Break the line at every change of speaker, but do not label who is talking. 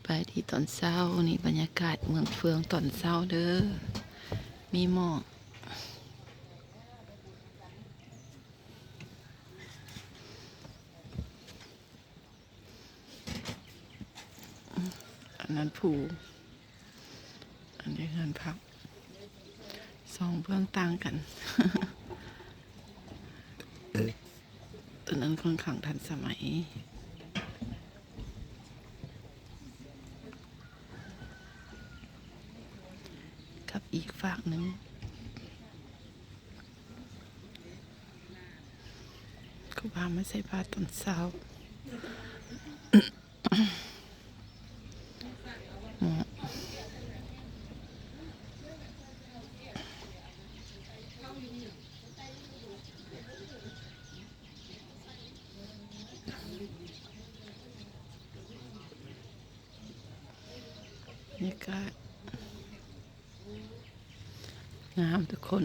บายดีตอนเช้านี่บรรยากาศเมืองเฟืองตอนเช้าเด้อมีหมอกอันนั้นผูอันนี้งานพักสองเบื้องต่างกัน ตัวนั้นค่อนข้างทันสมัยกับอีกฝากหนึ่งก็พามาใส่ผ้าตอนเช้าบรรยากาศงามทุกคน